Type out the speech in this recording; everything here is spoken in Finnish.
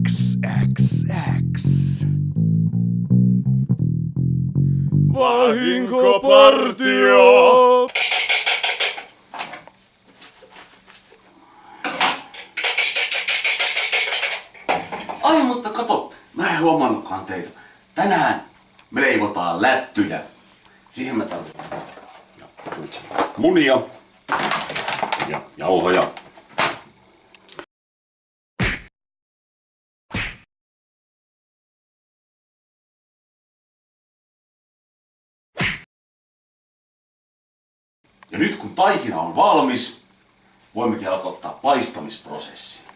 XXX. Vahinkopartio! Ai, mutta kato, mä en huomannutkaan teitä. Tänään me leivotaan lättyjä. Siihen mä tarvitaan munia ja jauhoja. Ja nyt kun taikina on valmis, voimmekin aloittaa paistamisprosessin.